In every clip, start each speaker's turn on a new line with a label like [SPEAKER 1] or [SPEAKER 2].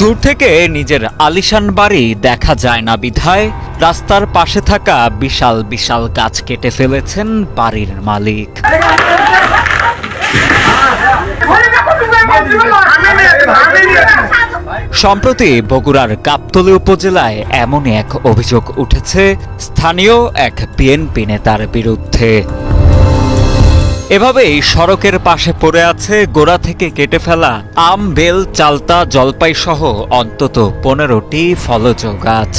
[SPEAKER 1] দূর থেকে নিজের আলিশান বাড়ি দেখা যায় না বিধায় রাস্তার পাশে থাকা বিশাল বিশাল গাছ কেটে ফেলেছেন বাড়ির মালিক। সম্প্রতি বগুড়ার গাবতলী উপজেলায় এমনই এক অভিযোগ উঠেছে স্থানীয় এক বিএনপি নেতার বিরুদ্ধে। এভাবেই সড়কের পাশে পড়ে আছে গোড়া থেকে কেটে ফেলা আম, বেল, চালতা, জলপাই সহ অন্তত 15টি ফলজ গাছ।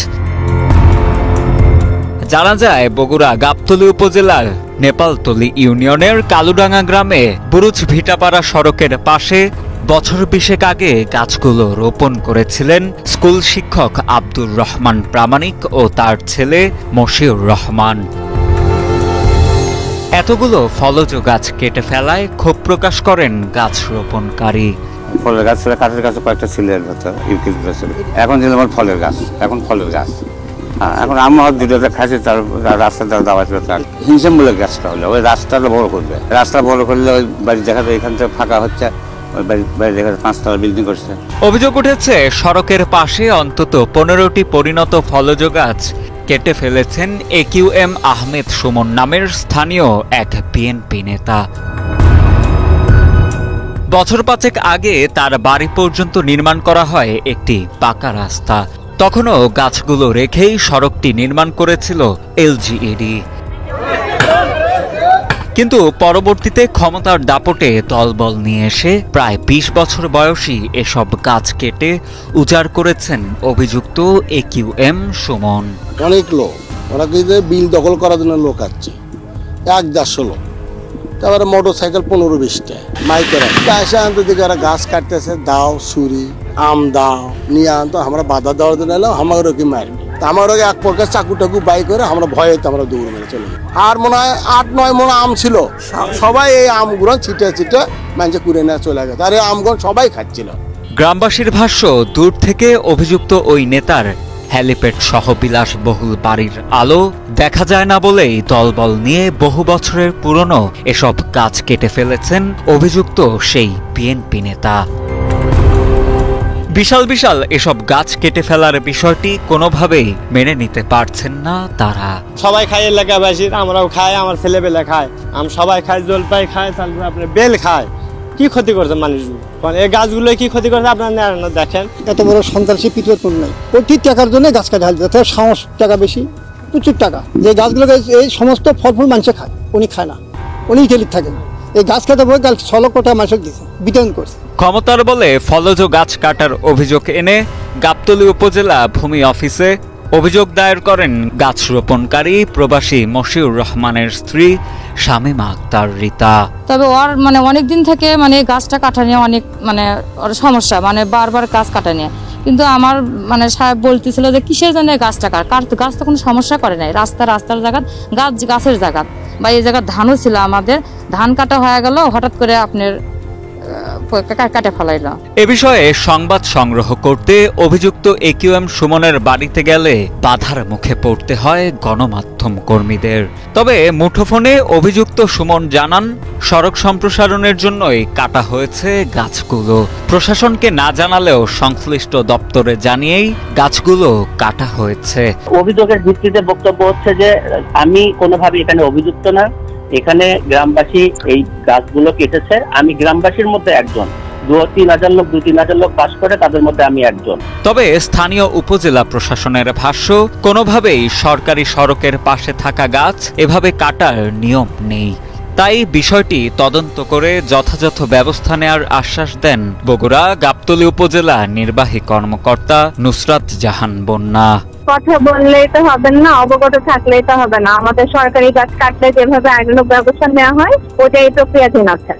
[SPEAKER 1] জানা যায় বগুড়া গাবতলী উপজেলার নেপালতলী ইউনিয়নের কালুডাঙ্গা গ্রামে বুরুজ ভিটাপাড়া সড়কের পাশে বছর 20 আগে গাছগুলো রোপণ করেছিলেন স্কুল শিক্ষক আব্দুর রহমান প্রামাণিক ও তার ছেলে মশিউর রহমান। এতগুলো ফলজ গাছ কেটে ফেলায় ক্ষোভ প্রকাশ করেন গাছ রোপণকারী।
[SPEAKER 2] ফলের গাছ ছিল, কাঠের গাছ কয়েকটা ছিল এর ভেতর, ইউক্যালিপটাস ছিল। এখন ছিল আমার ফলের গাছ, এখন ফলের গাছ। এখন আমার দুটোটা খাইছে, তার রাস্তাটা দাওয়া ছিল। তার হিংসামূলক গাছটা হলো ওই রাস্তাটা বড় করবে, রাস্তা বড় করলে ওই বাড়ি দেখা যায় এখান থেকে ফাঁকা হচ্ছে, ওই বাড়ি দেখা যায় 5 তলা বিল্ডিং করছে।
[SPEAKER 1] অভিযোগ উঠেছে সড়কের পাশে অন্তত 15টি পরিণত ফলজ গাছ কেটে ফেলেছেন AQM আহমেদ সুমন নামের স্থানীয় এক বিএনপি নেতা। বছর 5 আগে তার বাড়ি পর্যন্ত নির্মাণ করা হয় একটি পাকা রাস্তা। তখনও গাছগুলো রেখেই সড়কটি নির্মাণ করেছিল LGED। কিন্তু পরবর্তীতে ক্ষমতার দাপটে দলবল নিয়ে এসে প্রায় 20 বছর বয়সী এসব গাছ কেটে উজাড় করেছেন অভিযুক্ত AQM সুমন।
[SPEAKER 3] অনেক লোক ওরা কিন্তু বিল দখল করার জন্য লোক আছে, 1-150 লোক। তারপরে মোটর সাইকেল 15-20টা মাইকেরা এসে আনতে দিকে ওরা গাছ কাটতেছে, দাও ছুরি আম দাও নিয়ে আনতো। আমরা বাধা দেওয়ার জন্য এলাম, আমার ওকে মারবে। আমার ওকে এক প্রকার চাকু টাকু বাই করে আমরা ভয়ে আমরা দৌড়ে মেরে চলে যাই। আর মনে হয় 8-9 মণ আম ছিল, সবাই এই আমগুলো ছিটে ছিটে মানুষে কুড়ে নেওয়া চলে গেছে। আর এই আমগুলো সবাই খাচ্ছিল।
[SPEAKER 1] গ্রামবাসীর ভাষ্য, দূর থেকে অভিযুক্ত ওই নেতার হেলিপ্যাড সহ বিলাসবহুল বাড়ির আলো দেখা যায় না বলেই দলবল নিয়ে বহু বছরের পুরনো এসব গাছ কেটে ফেলেছেন অভিযুক্ত সেই বিএনপি নেতা। বিশাল বিশাল এসব গাছ কেটে ফেলার বিষয়টি কোনোভাবেই মেনে নিতে পারছেন না তারা।
[SPEAKER 4] সবাই খায় এলাকাবাসী, আমরাও খাই, আমার ছেলেবেলা খায়, সবাই খায়, জলপাই খায়, তারপরে আপনার বেল খায়। কি ক্ষতি করছে মানুষ? এই গাছগুলো কি ক্ষতি করছে আপনার দেখেন।
[SPEAKER 5] এত বড় সন্ত্রাসী পিতৃপণ নাই, কোটি টাকার জন্য গাছ কাটা হয়, সাহস টাকা বেশি, প্রচুর টাকা। যে গাছগুলো এই সমস্ত ফল ফুল মানুষে খায়, উনি খায় না, উনি টেলিট থাকেন। এই গাছ কাটা বই 6 লক্ষ টাকা মানুষের দিয়েছে, বিতরণ করছে।
[SPEAKER 1] ক্ষমতার বলে ফলজ গাছ কাটার অভিযোগ এনে গাবতলী উপজেলা ভূমি অফিসে অভিযোগ দায়ের করেন গাছ রোপণকারী প্রবাসী মশিউর রহমানের স্ত্রী শামীমা আক্তার রিতা।
[SPEAKER 6] তবে ওর অনেকদিন থেকে গাছটা কাটা নিয়ে অনেক ওর সমস্যা, বারবার গাছ কাটা নিয়ে। কিন্তু আমার সাহেব বলতেছিল যে কিসের জন্য গাছটা কাটতে, গাছ তো কোনো সমস্যা করে নাই। রাস্তার জায়গা, গাছের জায়গা, বা এই জায়গায় ধানও ছিল আমাদের, ধান কাটা হয়ে গেল, হঠাৎ করে আপনার কাটে ফেলাইল।
[SPEAKER 1] এ বিষয়ে সংবাদ সংগ্রহ করতে অভিযুক্ত AQM সুমনের বাড়িতে গেলে বাধার মুখে পড়তে হয় গণমাধ্যম কর্মীদের। তবে মুঠোফোনে অভিযুক্ত সুমন জানান, সড়ক সম্প্রসারণের জন্যই কাটা হয়েছে গাছগুলো। প্রশাসনকে না জানালেও সংশ্লিষ্ট দপ্তরে জানিয়েই গাছগুলো কাটা হয়েছে।
[SPEAKER 7] অভিযোগের ভিত্তিতে বক্তব্য হচ্ছে যে আমি কোনোভাবে এখানে অভিযুক্ত না, এখানে গ্রামবাসী এই গাছগুলো কেটেছে। আমি গ্রামবাসীর মধ্যে একজন, 2-3 হাজার লোক বাস করে, তাদের মধ্যে আমি একজন।
[SPEAKER 1] তবে স্থানীয় উপজেলা প্রশাসনের ভাষ্য, কোনোভাবেই সরকারি সড়কের পাশে থাকা গাছ এভাবে কাটার নিয়ম নেই। তাই বিষয়টি তদন্ত করে যথাযথ ব্যবস্থা নেওয়ার আশ্বাস দেন বগুড়া গাবতলী উপজেলা নির্বাহী কর্মকর্তা নুসরাত জাহান বন্যা।
[SPEAKER 8] কথা বললেই তো হবে না, অবগত থাকলেই তো হবে না। আমাদের সরকারি গাছ কাটলে যেভাবে আইনানুগ ব্যবস্থা নেওয়া হয় ওটাই প্রক্রিয়াধীন আছে।